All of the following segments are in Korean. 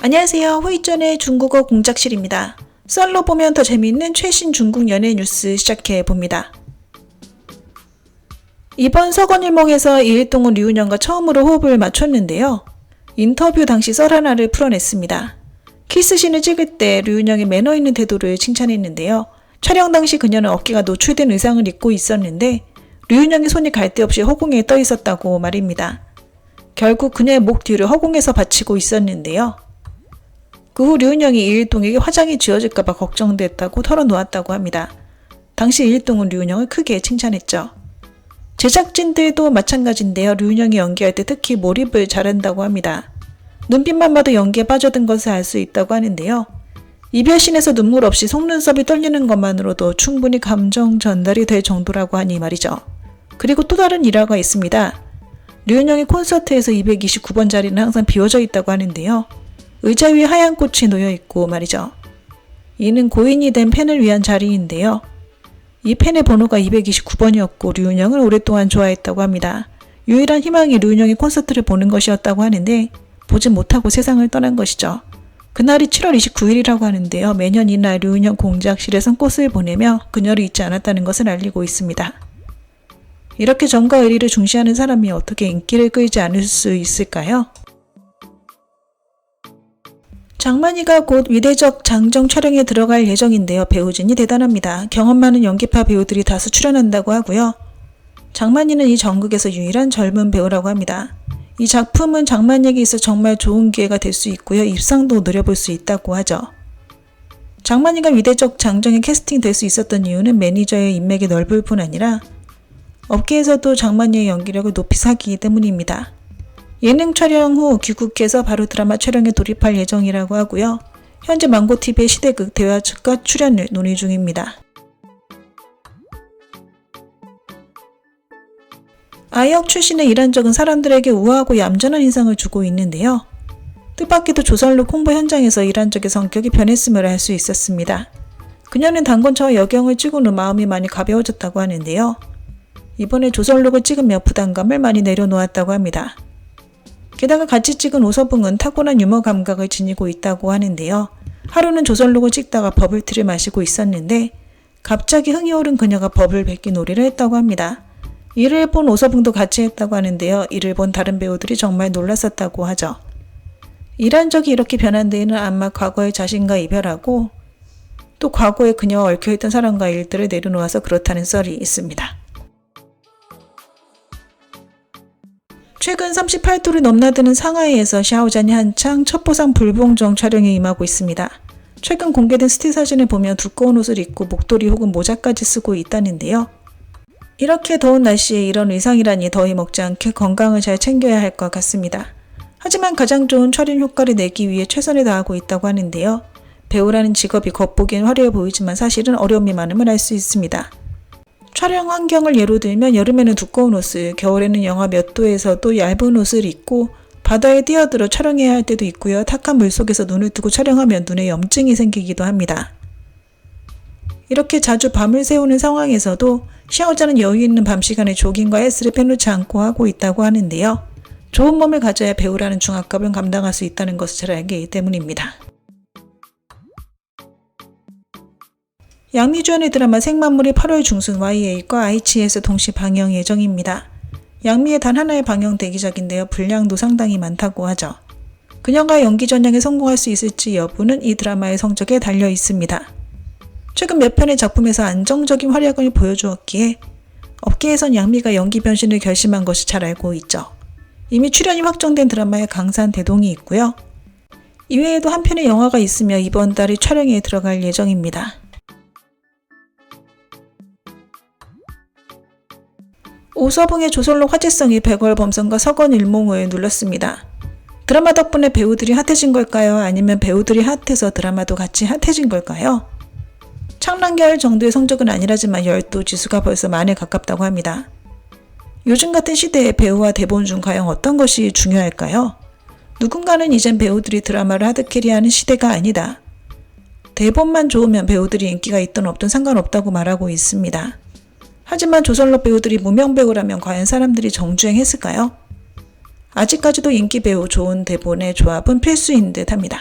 안녕하세요. 후이전의 중국어 공작실입니다. 썰로 보면 더 재미있는 최신 중국 연예 뉴스 시작해 봅니다. 이번 서건일몽에서 이일동은 류은영과 처음으로 호흡을 맞췄는데요. 인터뷰 당시 썰 하나를 풀어냈습니다. 키스신을 찍을 때 류은영의 매너 있는 태도를 칭찬했는데요. 촬영 당시 그녀는 어깨가 노출된 의상을 입고 있었는데 류은영의 손이 갈 데 없이 허공에 떠 있었다고 말입니다. 결국 그녀의 목 뒤를 허공에서 받치고 있었는데요. 그 후 류은영이 이일동에게 화장이 지워질까봐 걱정됐다고 털어놓았다고 합니다. 당시 이일동은 류은영을 크게 칭찬했죠. 제작진들도 마찬가지인데요. 류은영이 연기할 때 특히 몰입을 잘한다고 합니다. 눈빛만 봐도 연기에 빠져든 것을 알 수 있다고 하는데요. 이별신에서 눈물 없이 속눈썹이 떨리는 것만으로도 충분히 감정 전달이 될 정도라고 하니 말이죠. 그리고 또 다른 일화가 있습니다. 류은영의 콘서트에서 229번 자리는 항상 비워져 있다고 하는데요. 의자 위에 하얀 꽃이 놓여 있고 말이죠. 이는 고인이 된 팬을 위한 자리인데요. 이 팬의 번호가 229번이었고 류은영을 오랫동안 좋아했다고 합니다. 유일한 희망이 류은영의 콘서트를 보는 것이었다고 하는데 보지 못하고 세상을 떠난 것이죠. 그날이 7월 29일이라고 하는데요. 매년 이날 류은영 공작실에선 꽃을 보내며 그녀를 잊지 않았다는 것을 알리고 있습니다. 이렇게 정과 의리를 중시하는 사람이 어떻게 인기를 끌지 않을 수 있을까요? 장만이가 곧 위대적 장정 촬영에 들어갈 예정인데요. 배우진이 대단합니다. 경험 많은 연기파 배우들이 다수 출연한다고 하고요. 장만이는 이 전국에서 유일한 젊은 배우라고 합니다. 이 작품은 장만이에게 있어 정말 좋은 기회가 될 수 있고요. 입상도 노려볼 수 있다고 하죠. 장만이가 위대적 장정에 캐스팅될 수 있었던 이유는 매니저의 인맥이 넓을 뿐 아니라 업계에서도 장만이의 연기력을 높이 사기기 때문입니다. 예능 촬영 후 귀국해서 바로 드라마 촬영에 돌입할 예정이라고 하고요. 현재 망고TV의 시대극 대화측과 출연을 논의 중입니다. 아역 출신의 이란적은 사람들에게 우아하고 얌전한 인상을 주고 있는데요. 뜻밖에도 조선룩 홍보 현장에서 이란적의 성격이 변했음을 알 수 있었습니다. 그녀는 단권차와 여경을 찍은 후 마음이 많이 가벼워졌다고 하는데요. 이번에 조선룩을 찍으며 부담감을 많이 내려놓았다고 합니다. 게다가 같이 찍은 오서붕은 타고난 유머 감각을 지니고 있다고 하는데요. 하루는 조선룩을 찍다가 버블티를 마시고 있었는데 갑자기 흥이 오른 그녀가 버블 뱉기 놀이를 했다고 합니다. 이를 본 오서붕도 같이 했다고 하는데요. 이를 본 다른 배우들이 정말 놀랐었다고 하죠. 이란적이 이렇게 변한 데에는 아마 과거의 자신과 이별하고 또 과거에 그녀와 얽혀있던 사람과 일들을 내려놓아서 그렇다는 썰이 있습니다. 최근 38도를 넘나드는 상하이에서 샤오잔이 한창 첩보상 불봉정 촬영에 임하고 있습니다. 최근 공개된 스틸 사진을 보면 두꺼운 옷을 입고 목도리 혹은 모자까지 쓰고 있다는데요. 이렇게 더운 날씨에 이런 의상이라니 더위 먹지 않게 건강을 잘 챙겨야 할 것 같습니다. 하지만 가장 좋은 촬영 효과를 내기 위해 최선을 다하고 있다고 하는데요. 배우라는 직업이 겉보기엔 화려해 보이지만 사실은 어려움이 많음을 알 수 있습니다. 촬영 환경을 예로 들면 여름에는 두꺼운 옷을, 겨울에는 영하 몇 도에서도 얇은 옷을 입고 바다에 뛰어들어 촬영해야 할 때도 있고요. 탁한 물속에서 눈을 뜨고 촬영하면 눈에 염증이 생기기도 합니다. 이렇게 자주 밤을 새우는 상황에서도 샤오자는 여유 있는 밤 시간에 조깅과 헬스를 빼놓지 않고 하고 있다고 하는데요. 좋은 몸을 가져야 배우라는 중압감을 감당할 수 있다는 것을 잘 알기 때문입니다. 양미주연의 드라마 생만물이 8월 중순 YA과 IC에서 동시 방영 예정입니다. 양미의 단 하나의 방영 대기작인데요. 분량도 상당히 많다고 하죠. 그녀가 연기 전향에 성공할 수 있을지 여부는 이 드라마의 성적에 달려 있습니다. 최근 몇 편의 작품에서 안정적인 활약을 보여주었기에 업계에선 양미가 연기 변신을 결심한 것이 잘 알고 있죠. 이미 출연이 확정된 드라마에 강산 대동이 있고요. 이외에도 한 편의 영화가 있으며 이번 달에 촬영에 들어갈 예정입니다. 오서붕의 조선록 화제성이 백월범선과 서건일몽을 눌렀습니다. 드라마 덕분에 배우들이 핫해진 걸까요? 아니면 배우들이 핫해서 드라마도 같이 핫해진 걸까요? 창란결 정도의 성적은 아니라지만 열도 지수가 벌써 만에 가깝다고 합니다. 요즘 같은 시대에 배우와 대본 중 과연 어떤 것이 중요할까요? 누군가는 이젠 배우들이 드라마를 하드캐리하는 시대가 아니다. 대본만 좋으면 배우들이 인기가 있든 없든 상관없다고 말하고 있습니다. 하지만 조선록 배우들이 무명 배우라면 과연 사람들이 정주행했을까요? 아직까지도 인기 배우 좋은 대본의 조합은 필수인 듯 합니다.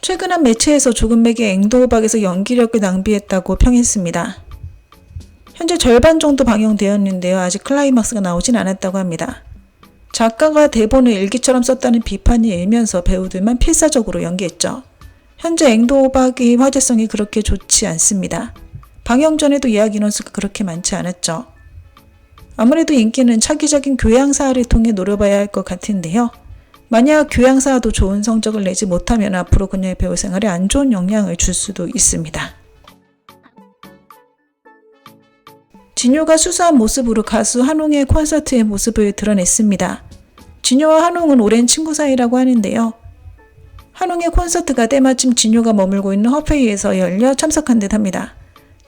최근 한 매체에서 조금맥의 앵도호박에서 연기력을 낭비했다고 평했습니다. 현재 절반 정도 방영되었는데요. 아직 클라이막스가 나오진 않았다고 합니다. 작가가 대본을 일기처럼 썼다는 비판이 일면서 배우들만 필사적으로 연기했죠. 현재 앵도호박의 화제성이 그렇게 좋지 않습니다. 방영 전에도 예약 인원수가 그렇게 많지 않았죠. 아무래도 인기는 차기적인 교양사를 통해 노려봐야 할 것 같은데요. 만약 교양사도 좋은 성적을 내지 못하면 앞으로 그녀의 배우 생활에 안 좋은 영향을 줄 수도 있습니다. 진효가 수수한 모습으로 가수 한웅의 콘서트의 모습을 드러냈습니다. 진효와 한웅은 오랜 친구 사이라고 하는데요. 한웅의 콘서트가 때마침 진효가 머물고 있는 허페이에서 열려 참석한 듯 합니다.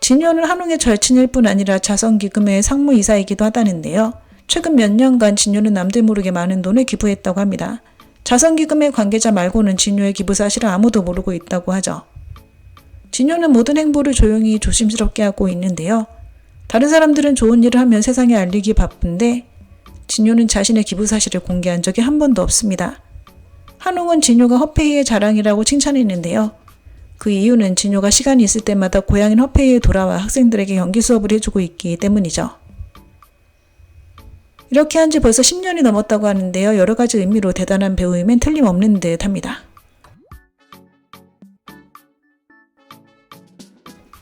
진효는 한웅의 절친일 뿐 아니라 자선기금의 상무이사이기도 하다는데요. 최근 몇 년간 진효는 남들 모르게 많은 돈을 기부했다고 합니다. 자선기금의 관계자 말고는 진효의 기부 사실을 아무도 모르고 있다고 하죠. 진효는 모든 행보를 조용히 조심스럽게 하고 있는데요. 다른 사람들은 좋은 일을 하면 세상에 알리기 바쁜데 진효는 자신의 기부 사실을 공개한 적이 한 번도 없습니다. 한웅은 진효가 허페이의 자랑이라고 칭찬했는데요. 그 이유는 진효가 시간이 있을 때마다 고향인 허페이에 돌아와 학생들에게 연기 수업을 해주고 있기 때문이죠. 이렇게 한 지 벌써 10년이 넘었다고 하는데요. 여러 가지 의미로 대단한 배우임엔 틀림없는 듯 합니다.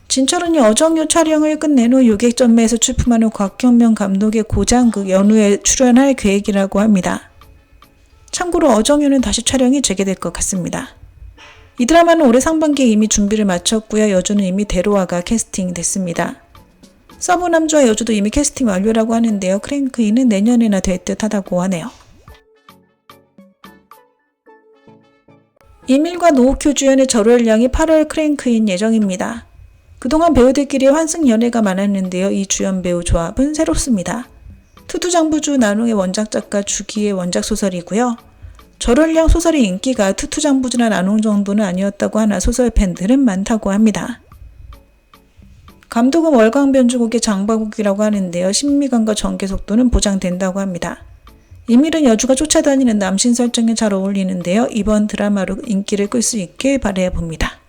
진철은이 어정요 촬영을 끝낸 후 요객전매에서 출품하는 곽경명 감독의 고장극 연우에 출연할 계획이라고 합니다. 참고로 어정요는 다시 촬영이 재개될 것 같습니다. 이 드라마는 올해 상반기에 이미 준비를 마쳤고요. 여주는 이미 대로아가 캐스팅됐습니다. 서브 남주와 여주도 이미 캐스팅 완료라고 하는데요. 크랭크인은 내년에나 될 듯하다고 하네요. 이밀과 노욱효 주연의 절월량이 8월 크랭크인 예정입니다. 그동안 배우들끼리 환승 연애가 많았는데요. 이 주연 배우 조합은 새롭습니다. 투투장부주 난홍의 원작 작가 주기의 원작 소설이고요. 절월량 소설의 인기가 투투장부주나 난홍 정도는 아니었다고 하나 소설 팬들은 많다고 합니다. 감독은 월광변주곡의 장바국이라고 하는데요. 신미감과 전개 속도는 보장된다고 합니다. 이밀은 여주가 쫓아다니는 남신 설정에 잘 어울리는데요. 이번 드라마로 인기를 끌 수 있길 바라봅니다.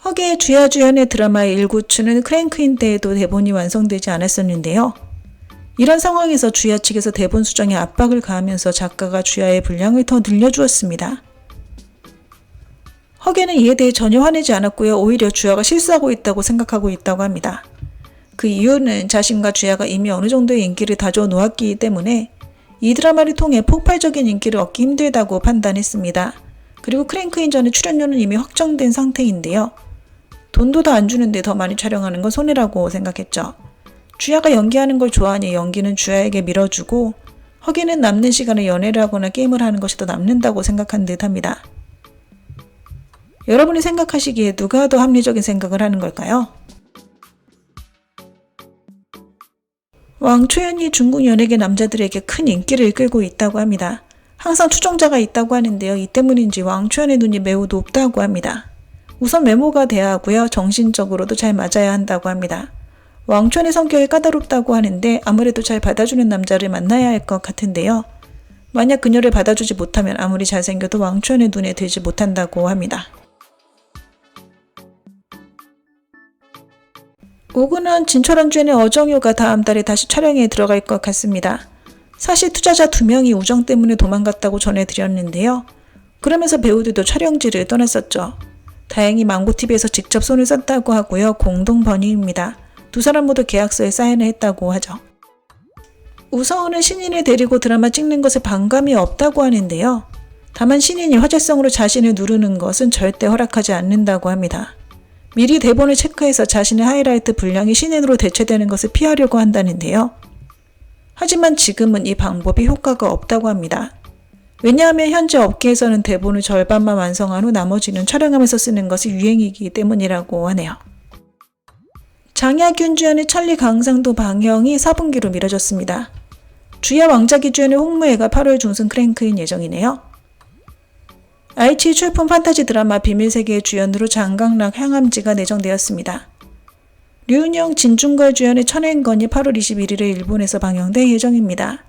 허계의 주야 주연의 드라마 일구추는 크랭크인 때에도 대본이 완성되지 않았었는데요. 이런 상황에서 주야 측에서 대본 수정에 압박을 가하면서 작가가 주야의 분량을 더 늘려주었습니다. 허계는 이에 대해 전혀 화내지 않았고요. 오히려 주야가 실수하고 있다고 생각하고 있다고 합니다. 그 이유는 자신과 주야가 이미 어느 정도의 인기를 다져 놓았기 때문에 이 드라마를 통해 폭발적인 인기를 얻기 힘들다고 판단했습니다. 그리고 크랭크인 전에 출연료는 이미 확정된 상태인데요. 돈도 더 안 주는데 더 많이 촬영하는 건 손해라고 생각했죠. 주야가 연기하는 걸 좋아하니 연기는 주야에게 밀어주고 허계는 남는 시간에 연애를 하거나 게임을 하는 것이 더 남는다고 생각한 듯 합니다. 여러분이 생각하시기에 누가 더 합리적인 생각을 하는 걸까요? 왕초연이 중국 연예계 남자들에게 큰 인기를 끌고 있다고 합니다. 항상 추종자가 있다고 하는데요. 이 때문인지 왕초연의 눈이 매우 높다고 합니다. 우선 외모가 돼야 하고요. 정신적으로도 잘 맞아야 한다고 합니다. 왕초연의 성격이 까다롭다고 하는데 아무래도 잘 받아주는 남자를 만나야 할 것 같은데요. 만약 그녀를 받아주지 못하면 아무리 잘생겨도 왕초연의 눈에 들지 못한다고 합니다. 오근원 진철원 주연의 어정요가 다음 달에 다시 촬영에 들어갈 것 같습니다. 사실 투자자 2명이 우정 때문에 도망갔다고 전해드렸는데요. 그러면서 배우들도 촬영지를 떠났었죠. 다행히 망고TV에서 직접 손을 썼다고 하고요. 공동 번유입니다. 두 사람 모두 계약서에 사인을 했다고 하죠. 우서훈은 신인을 데리고 드라마 찍는 것에 반감이 없다고 하는데요. 다만 신인이 화제성으로 자신을 누르는 것은 절대 허락하지 않는다고 합니다. 미리 대본을 체크해서 자신의 하이라이트 분량이 신인으로 대체되는 것을 피하려고 한다는데요. 하지만 지금은 이 방법이 효과가 없다고 합니다. 왜냐하면 현재 업계에서는 대본을 절반만 완성한 후 나머지는 촬영하면서 쓰는 것이 유행이기 때문이라고 하네요. 장야균 주연의 찰리 강상도 방영이 4분기로 미뤄졌습니다. 주야 왕자기 주연의 홍무애가 8월 중순 크랭크인 예정이네요. 아이치 출품 판타지 드라마 비밀세계의 주연으로 장강락 향암지가 내정되었습니다. 류은영 진중걸 주연의 천행건이 8월 21일에 일본에서 방영될 예정입니다.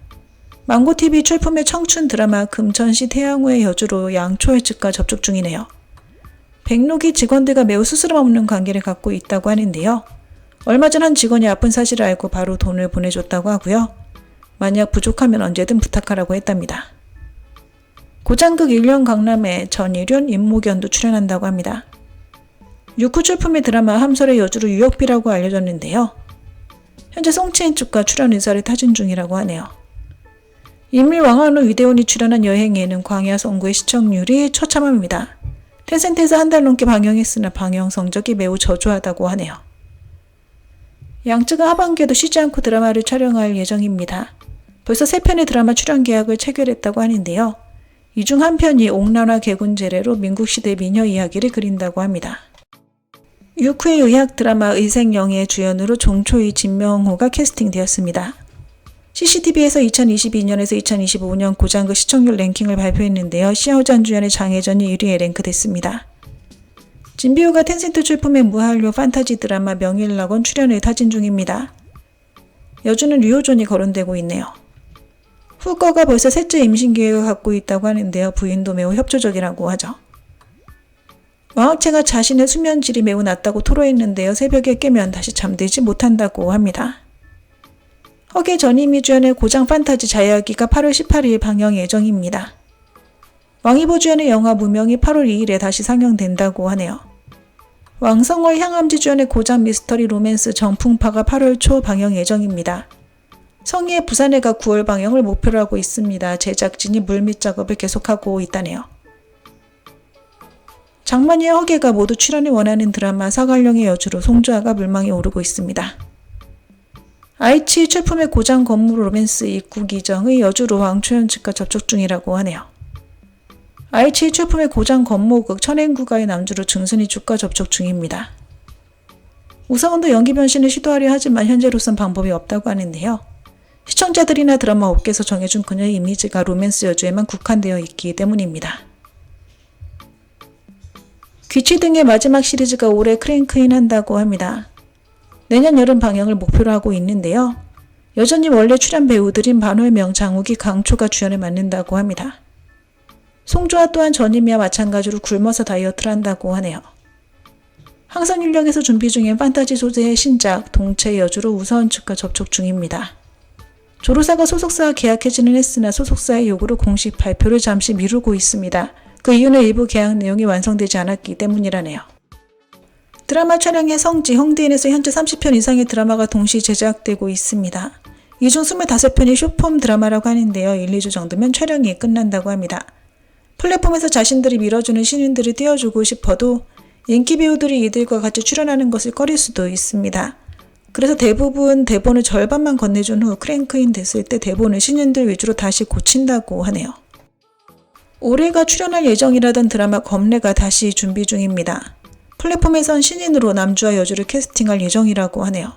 망고TV 출품의 청춘 드라마 금천시 태양호의 여주로 양초회 측과 접촉 중이네요. 백록이 직원들과 매우 스스럼 없는 관계를 갖고 있다고 하는데요. 얼마 전 한 직원이 아픈 사실을 알고 바로 돈을 보내줬다고 하고요. 만약 부족하면 언제든 부탁하라고 했답니다. 고장극 1년 강남에 전일윤, 임모견도 출연한다고 합니다. 6후 출품의 드라마 함설의 여주로 유역비라고 알려졌는데요. 현재 송치인 측과 출연 의사를 타진 중이라고 하네요. 인밀 왕한우 위대훈이 출연한 여행에는 광야 송구의 시청률이 처참합니다. 텐센트에서 한 달 넘게 방영했으나 방영 성적이 매우 저조하다고 하네요. 양측은 하반기에도 쉬지 않고 드라마를 촬영할 예정입니다. 벌써 3편의 드라마 출연 계약을 체결했다고 하는데요. 이 중 한 편이 옥란화 개군제례로 민국시대 미녀 이야기를 그린다고 합니다. 6후의 의학 드라마 의생영의 주연으로 종초의 진명호가 캐스팅되었습니다. CCTV에서 2022년에서 2025년 고장극 시청률 랭킹을 발표했는데요. 시아오전 주연의 장혜전이 1위에 랭크됐습니다. 진비호가 텐센트 출품의 무한료 판타지 드라마 명일낙원 출연을 타진 중입니다. 여주는 류호존이 거론되고 있네요. 후거가 벌써 셋째 임신 계획을 갖고 있다고 하는데요. 부인도 매우 협조적이라고 하죠. 왕학채가 자신의 수면질이 매우 낮다고 토로했는데요. 새벽에 깨면 다시 잠들지 못한다고 합니다. 허계 전임이 주연의 고장 판타지 자야기가 8월 18일 방영 예정입니다. 왕이보 주연의 영화 무명이 8월 2일에 다시 상영된다고 하네요. 왕성월 향암지 주연의 고장 미스터리 로맨스 정풍파가 8월 초 방영 예정입니다. 성희의 부산해가 9월 방영을 목표로 하고 있습니다. 제작진이 물밑 작업을 계속하고 있다네요. 장만희와 허계가 모두 출연을 원하는 드라마 사갈령의 여주로 송주아가 물망에 오르고 있습니다. 아이치 출품의 고장 건물 로맨스 입국이정의 여주로 왕초연 측과 접촉 중이라고 하네요. 아이치 출품의 고장 건모극 천행구가의 남주로 증순이 측과 접촉 중입니다. 우성은도 연기 변신을 시도하려 하지만 현재로선 방법이 없다고 하는데요. 시청자들이나 드라마 업계에서 정해준 그녀의 이미지가 로맨스 여주에만 국한되어 있기 때문입니다. 귀치 등의 마지막 시리즈가 올해 크랭크인 한다고 합니다. 내년 여름 방영을 목표로 하고 있는데요. 여전히 원래 출연 배우들인 반월명, 장욱이, 강초가 주연을 맡는다고 합니다. 송주아 또한 전임이와 마찬가지로 굶어서 다이어트를 한다고 하네요. 항상윤령에서 준비 중인 판타지 소재의 신작 동체 여주로 우서은 측과 접촉 중입니다. 조로사가 소속사와 계약해지는 했으나 소속사의 요구로 공식 발표를 잠시 미루고 있습니다. 그 이유는 일부 계약 내용이 완성되지 않았기 때문이라네요. 드라마 촬영의 성지 홍대인에서 현재 30편 이상의 드라마가 동시 제작되고 있습니다. 이 중 25편이 쇼폼 드라마라고 하는데요. 1, 2주 정도면 촬영이 끝난다고 합니다. 플랫폼에서 자신들이 밀어주는 신인들을 띄워주고 싶어도 인기 배우들이 이들과 같이 출연하는 것을 꺼릴 수도 있습니다. 그래서 대부분 대본을 절반만 건네준 후 크랭크인 됐을 때 대본을 신인들 위주로 다시 고친다고 하네요. 올해가 출연할 예정이라던 드라마 검래가 다시 준비 중입니다. 플랫폼에선 신인으로 남주와 여주를 캐스팅할 예정이라고 하네요.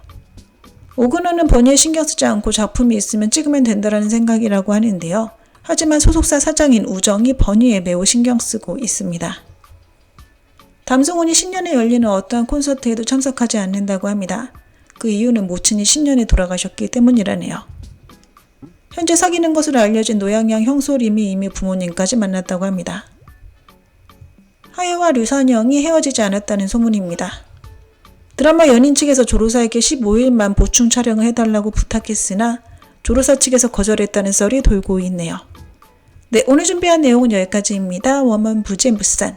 오근호는 번외에 신경 쓰지 않고 작품이 있으면 찍으면 된다라는 생각이라고 하는데요. 하지만 소속사 사장인 우정이 번외에 매우 신경 쓰고 있습니다. 담승훈이 신년에 열리는 어떠한 콘서트에도 참석하지 않는다고 합니다. 그 이유는 모친이 신년에 돌아가셨기 때문이라네요. 현재 사귀는 것으로 알려진 노양양 형소림이 이미 부모님까지 만났다고 합니다. 하예와 류선영이 헤어지지 않았다는 소문입니다. 드라마 연인 측에서 조로사에게 15일만 보충 촬영을 해달라고 부탁했으나 조로사 측에서 거절했다는 썰이 돌고 있네요. 네, 오늘 준비한 내용은 여기까지입니다. 워먼 부진 부산.